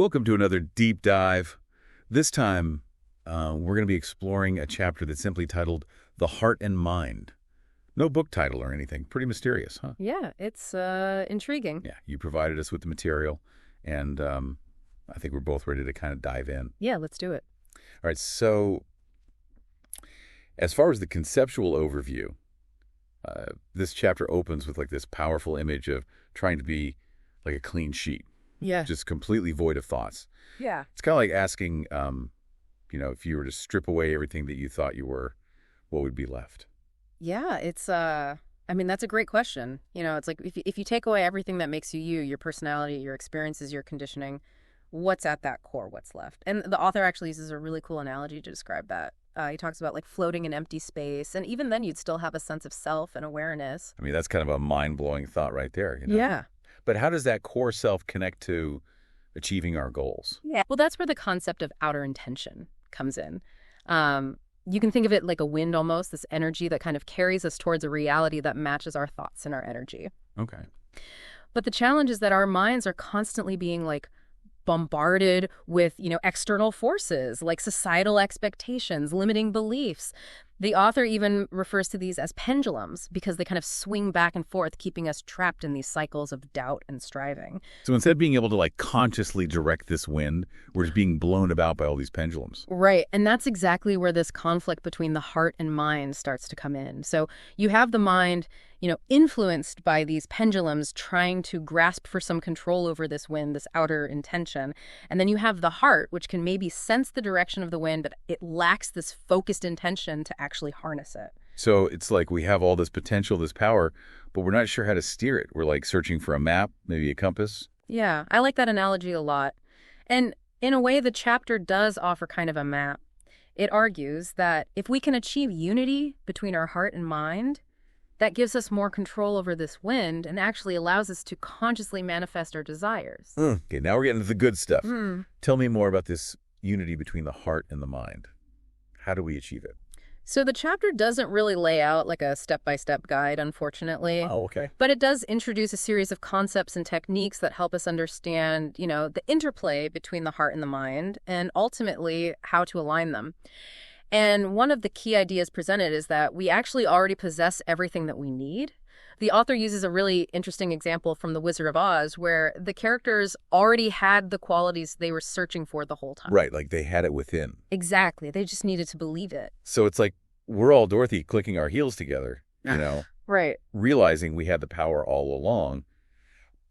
Welcome to another deep dive. This time, we're going to be exploring a chapter that's simply titled The Heart and Mind. No book title or anything. Pretty mysterious, huh? Yeah, it's intriguing. Yeah, you provided us with the material, and I think we're both ready to kind of dive in. Yeah, let's do it. All right, so as far as the conceptual overview, this chapter opens with like this powerful image of trying to be like a clean sheet. Yeah. Just completely void of thoughts. Yeah. It's kind of like asking, if you were to strip away everything that you thought you were, what would be left? Yeah, it's that's a great question. It's like if you take away everything that makes you, your personality, your experiences, your conditioning, what's at that core, what's left? And the author actually uses a really cool analogy to describe that. He talks about like floating in empty space, and even then you'd still have a sense of self and awareness. I mean, that's kind of a mind-blowing thought right there. Yeah. But how does that core self connect to achieving our goals? Yeah. Well, that's where the concept of outer intention comes in. You can think of it like a wind almost, this energy that kind of carries us towards a reality that matches our thoughts and our energy. Okay. But the challenge is that our minds are constantly being like bombarded with, external forces like societal expectations, limiting beliefs. The author even refers to these as pendulums because they kind of swing back and forth, keeping us trapped in these cycles of doubt and striving. So instead of being able to like consciously direct this wind, we're just being blown about by all these pendulums. Right. And that's exactly where this conflict between the heart and mind starts to come in. So you have the mind, influenced by these pendulums trying to grasp for some control over this wind, this outer intention. And then you have the heart, which can maybe sense the direction of the wind, but it lacks this focused intention to actually harness it. So it's like we have all this potential, this power, but we're not sure how to steer it. We're like searching for a map, maybe a compass. Yeah, I like that analogy a lot. And in a way, the chapter does offer kind of a map. It argues that if we can achieve unity between our heart and mind, that gives us more control over this wind and actually allows us to consciously manifest our desires. Okay, now we're getting to the good stuff. Tell me more about this unity between the heart and the mind. How do we achieve it? So the chapter doesn't really lay out like a step-by-step guide, unfortunately. Oh, okay. But it does introduce a series of concepts and techniques that help us understand, the interplay between the heart and the mind and ultimately how to align them. And one of the key ideas presented is that we actually already possess everything that we need. The author uses a really interesting example from The Wizard of Oz where the characters already had the qualities they were searching for the whole time. Right, like they had it within. Exactly. They just needed to believe it. So it's like we're all Dorothy clicking our heels together, Right. realizing we had the power all along.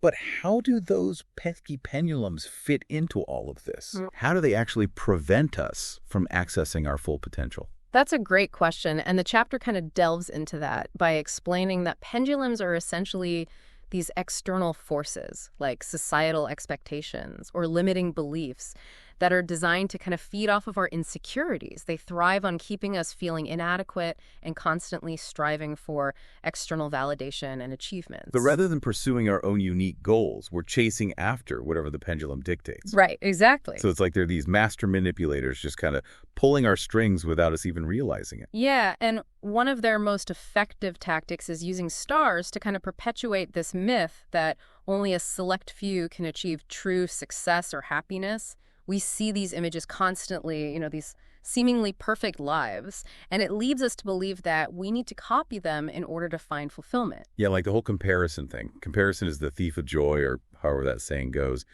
But how do those pesky pendulums fit into all of this? How do they actually prevent us from accessing our full potential? That's a great question, and the chapter kind of delves into that by explaining that pendulums are essentially these external forces, like societal expectations or limiting beliefs that are designed to kind of feed off of our insecurities. They thrive on keeping us feeling inadequate and constantly striving for external validation and achievements. But rather than pursuing our own unique goals, we're chasing after whatever the pendulum dictates. Right, exactly. So it's like they're these master manipulators just kind of pulling our strings without us even realizing it. Yeah, and one of their most effective tactics is using stars to kind of perpetuate this myth that only a select few can achieve true success or happiness. We see these images constantly, these seemingly perfect lives, and it leads us to believe that we need to copy them in order to find fulfillment. Yeah, like the whole comparison thing. Comparison is the thief of joy, or however that saying goes.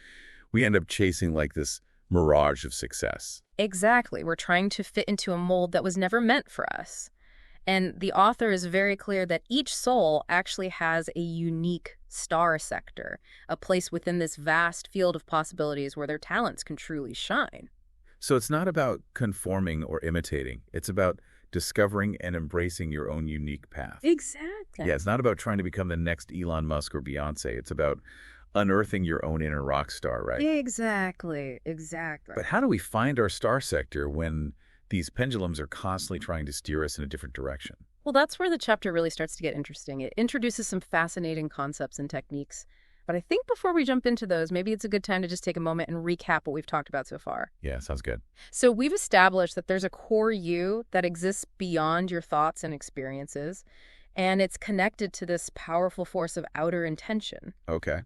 We end up chasing like this mirage of success. Exactly. We're trying to fit into a mold that was never meant for us. And the author is very clear that each soul actually has a unique star sector, a place within this vast field of possibilities where their talents can truly shine. So it's not about conforming or imitating. It's about discovering and embracing your own unique path. Exactly. Yeah, it's not about trying to become the next Elon Musk or Beyonce. It's about unearthing your own inner rock star, right? Exactly. But how do we find our star sector when these pendulums are constantly trying to steer us in a different direction? Well, that's where the chapter really starts to get interesting. It introduces some fascinating concepts and techniques. But I think before we jump into those, maybe it's a good time to just take a moment and recap what we've talked about so far. Yeah, sounds good. So we've established that there's a core you that exists beyond your thoughts and experiences, and it's connected to this powerful force of outer intention. Okay.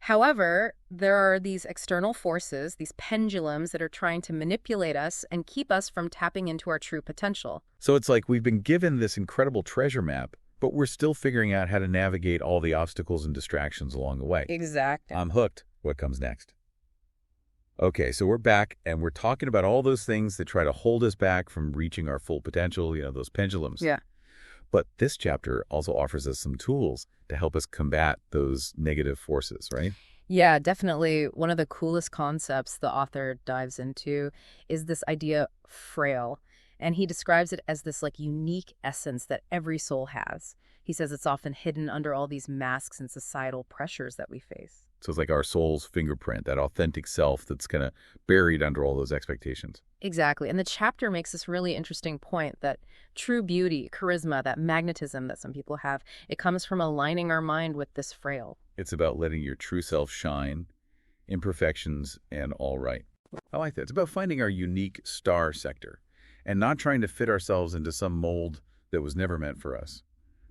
However, there are these external forces, these pendulums that are trying to manipulate us and keep us from tapping into our true potential. So it's like we've been given this incredible treasure map, but we're still figuring out how to navigate all the obstacles and distractions along the way. Exactly. I'm hooked. What comes next? Okay, so we're back, and we're talking about all those things that try to hold us back from reaching our full potential, those pendulums. Yeah. But this chapter also offers us some tools to help us combat those negative forces, right? Yeah, definitely. One of the coolest concepts the author dives into is this idea frail. And he describes it as this unique essence that every soul has. He says it's often hidden under all these masks and societal pressures that we face. So it's like our soul's fingerprint, that authentic self that's kind of buried under all those expectations. Exactly. And the chapter makes this really interesting point that true beauty, charisma, that magnetism that some people have, it comes from aligning our mind with this frail. It's about letting your true self shine, imperfections, and all right. I like that. It's about finding our unique star sector and not trying to fit ourselves into some mold that was never meant for us.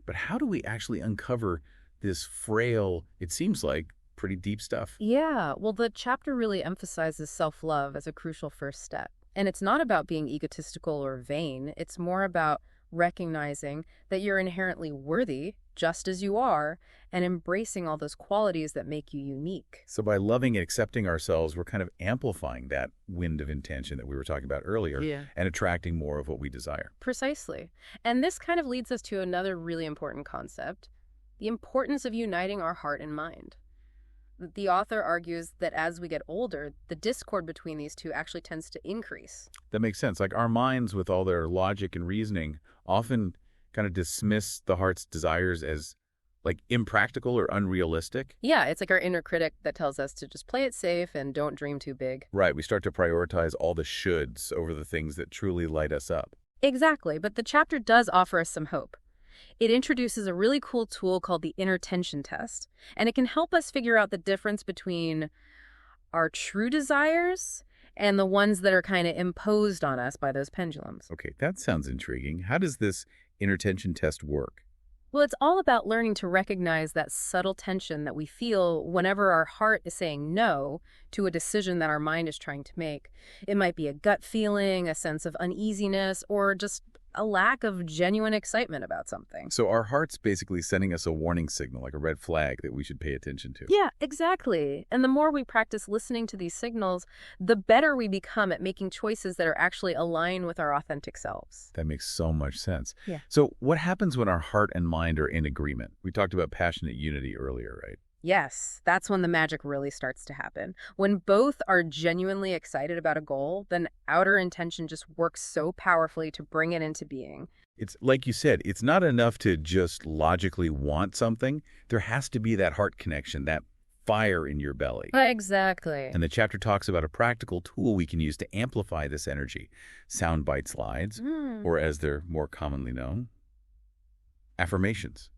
But how do we actually uncover this frail, it seems like, pretty deep stuff? Yeah, well, the chapter really emphasizes self-love as a crucial first step. And it's not about being egotistical or vain. It's more about recognizing that you're inherently worthy, just as you are, and embracing all those qualities that make you unique. So by loving and accepting ourselves, we're kind of amplifying that wind of intention that we were talking about earlier and attracting more of what we desire. Precisely. And this kind of leads us to another really important concept, the importance of uniting our heart and mind. The author argues that as we get older, the discord between these two actually tends to increase. That makes sense. Like our minds, with all their logic and reasoning, often kind of dismiss the heart's desires as like impractical or unrealistic. Yeah, it's like our inner critic that tells us to just play it safe and don't dream too big. Right. We start to prioritize all the shoulds over the things that truly light us up. Exactly. But the chapter does offer us some hope. It introduces a really cool tool called the inner tension test, and it can help us figure out the difference between our true desires and the ones that are kind of imposed on us by those pendulums. Okay, that sounds intriguing. How does this inner tension test work? Well, it's all about learning to recognize that subtle tension that we feel whenever our heart is saying no to a decision that our mind is trying to make. It might be a gut feeling, a sense of uneasiness, or just a lack of genuine excitement about something. So our heart's basically sending us a warning signal, like a red flag that we should pay attention to. Yeah, exactly. And the more we practice listening to these signals, the better we become at making choices that are actually aligned with our authentic selves. That makes so much sense. Yeah. So what happens when our heart and mind are in agreement? We talked about passionate unity earlier, right? Yes, that's when the magic really starts to happen. When both are genuinely excited about a goal, then outer intention just works so powerfully to bring it into being. It's like you said, it's not enough to just logically want something. There has to be that heart connection, that fire in your belly. Exactly. And the chapter talks about a practical tool we can use to amplify this energy. Soundbite slides, or as they're more commonly known, affirmations.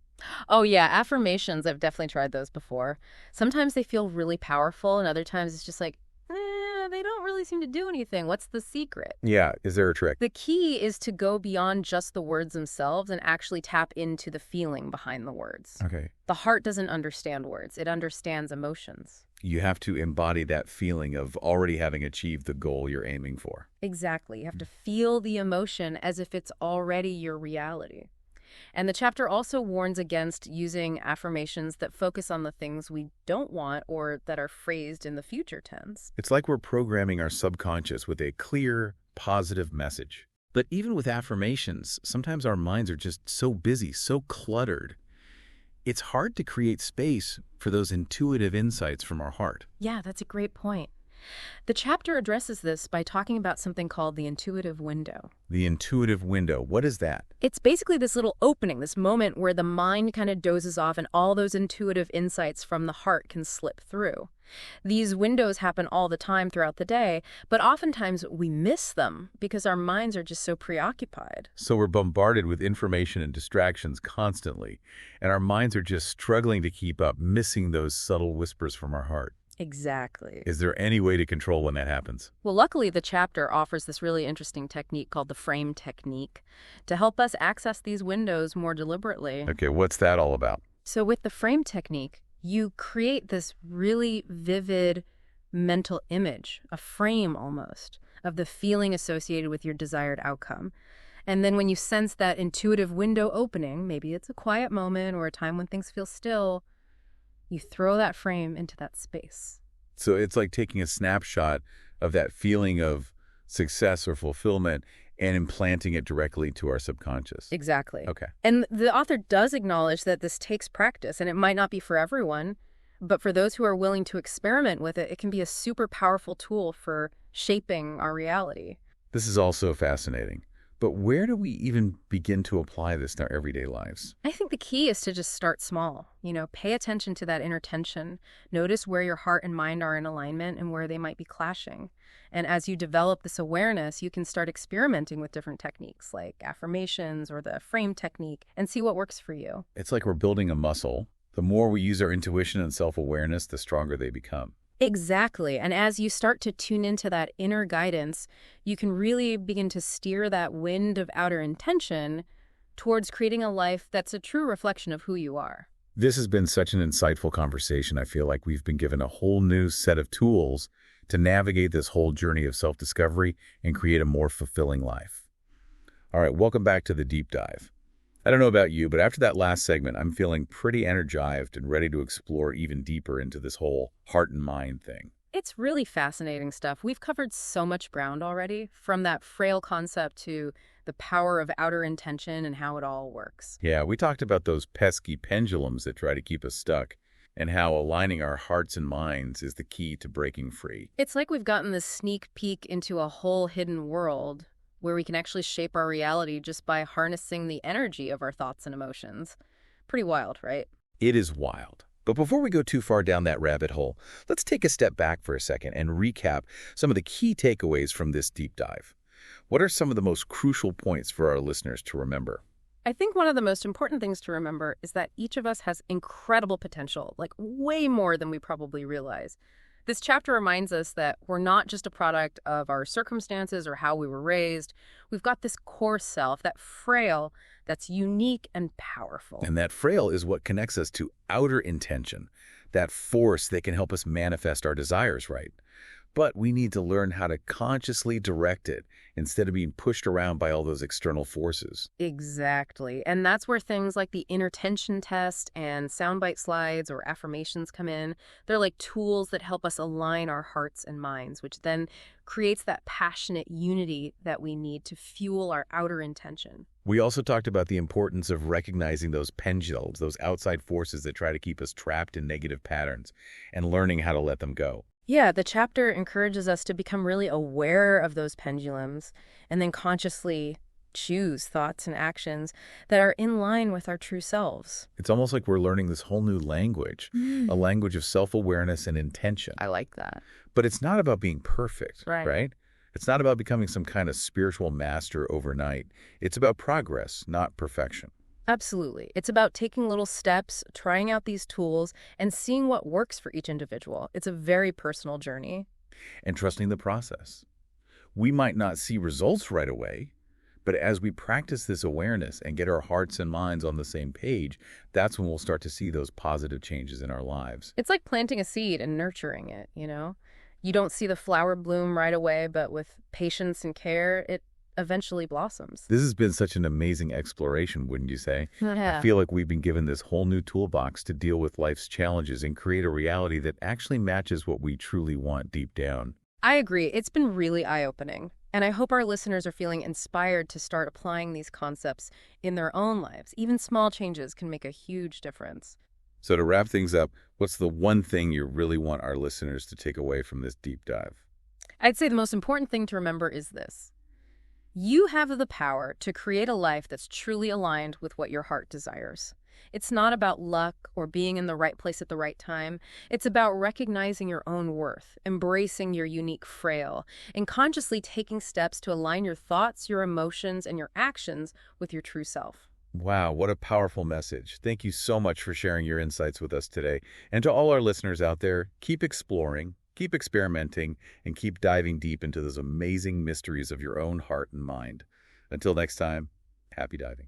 Oh, yeah, affirmations. I've definitely tried those before. Sometimes they feel really powerful, and other times it's just like, they don't really seem to do anything. What's the secret? Yeah, is there a trick? The key is to go beyond just the words themselves and actually tap into the feeling behind the words. Okay. The heart doesn't understand words. It understands emotions. You have to embody that feeling of already having achieved the goal you're aiming for. Exactly. You have to feel the emotion as if it's already your reality. And the chapter also warns against using affirmations that focus on the things we don't want or that are phrased in the future tense. It's like we're programming our subconscious with a clear, positive message. But even with affirmations, sometimes our minds are just so busy, so cluttered. It's hard to create space for those intuitive insights from our heart. Yeah, that's a great point. The chapter addresses this by talking about something called the intuitive window. The intuitive window, what is that? It's basically this little opening, this moment where the mind kind of dozes off and all those intuitive insights from the heart can slip through. These windows happen all the time throughout the day, but oftentimes we miss them because our minds are just so preoccupied. So we're bombarded with information and distractions constantly, and our minds are just struggling to keep up, missing those subtle whispers from our heart. Exactly. Is there any way to control when that happens? Well, luckily, the chapter offers this really interesting technique called the frame technique to help us access these windows more deliberately. Okay, what's that all about? So with the frame technique, you create this really vivid mental image, a frame almost, of the feeling associated with your desired outcome. And then when you sense that intuitive window opening, maybe it's a quiet moment or a time when things feel still, you throw that frame into that space. So it's like taking a snapshot of that feeling of success or fulfillment and implanting it directly to our subconscious. Exactly. Okay. And the author does acknowledge that this takes practice, and it might not be for everyone, but for those who are willing to experiment with it, it can be a super powerful tool for shaping our reality. This is also fascinating. But where do we even begin to apply this in our everyday lives? I think the key is to just start small. Pay attention to that inner tension. Notice where your heart and mind are in alignment and where they might be clashing. And as you develop this awareness, you can start experimenting with different techniques like affirmations or the frame technique and see what works for you. It's like we're building a muscle. The more we use our intuition and self-awareness, the stronger they become. Exactly. And as you start to tune into that inner guidance, you can really begin to steer that wind of outer intention towards creating a life that's a true reflection of who you are. This has been such an insightful conversation. I feel like we've been given a whole new set of tools to navigate this whole journey of self-discovery and create a more fulfilling life. All right, welcome back to the deep dive. I don't know about you, but after that last segment, I'm feeling pretty energized and ready to explore even deeper into this whole heart and mind thing. It's really fascinating stuff. We've covered so much ground already, from that frail concept to the power of outer intention and how it all works. Yeah, we talked about those pesky pendulums that try to keep us stuck and how aligning our hearts and minds is the key to breaking free. It's like we've gotten this sneak peek into a whole hidden world where we can actually shape our reality just by harnessing the energy of our thoughts and emotions. Pretty wild, right? It is wild. But before we go too far down that rabbit hole, let's take a step back for a second and recap some of the key takeaways from this deep dive. What are some of the most crucial points for our listeners to remember? I think one of the most important things to remember is that each of us has incredible potential, like way more than we probably realize. This chapter reminds us that we're not just a product of our circumstances or how we were raised. We've got this core self, that frail, that's unique and powerful. And that frail is what connects us to outer intention, that force that can help us manifest our desires, right? But we need to learn how to consciously direct it instead of being pushed around by all those external forces. Exactly. And that's where things like the inner tension test and soundbite slides or affirmations come in. They're like tools that help us align our hearts and minds, which then creates that passionate unity that we need to fuel our outer intention. We also talked about the importance of recognizing those pendulums, those outside forces that try to keep us trapped in negative patterns, and learning how to let them go. Yeah, the chapter encourages us to become really aware of those pendulums and then consciously choose thoughts and actions that are in line with our true selves. It's almost like we're learning this whole new language, a language of self-awareness and intention. I like that. But it's not about being perfect, Right. right? It's not about becoming some kind of spiritual master overnight. It's about progress, not perfection. Absolutely. It's about taking little steps, trying out these tools, and seeing what works for each individual. It's a very personal journey. And trusting the process. We might not see results right away, but as we practice this awareness and get our hearts and minds on the same page, that's when we'll start to see those positive changes in our lives. It's like planting a seed and nurturing it, You don't see the flower bloom right away, but with patience and care, it eventually blossoms. This has been such an amazing exploration, wouldn't you say? Yeah. I feel like we've been given this whole new toolbox to deal with life's challenges and create a reality that actually matches what we truly want deep down. I agree. It's been really eye-opening. And I hope our listeners are feeling inspired to start applying these concepts in their own lives. Even small changes can make a huge difference. So to wrap things up, what's the one thing you really want our listeners to take away from this deep dive? I'd say the most important thing to remember is this. You have the power to create a life that's truly aligned with what your heart desires. It's not about luck or being in the right place at the right time. It's about recognizing your own worth, embracing your unique frail, and consciously taking steps to align your thoughts, your emotions, and your actions with your true self. Wow, what a powerful message. Thank you so much for sharing your insights with us today. And to all our listeners out there, keep exploring, keep experimenting, and keep diving deep into those amazing mysteries of your own heart and mind. Until next time, happy diving.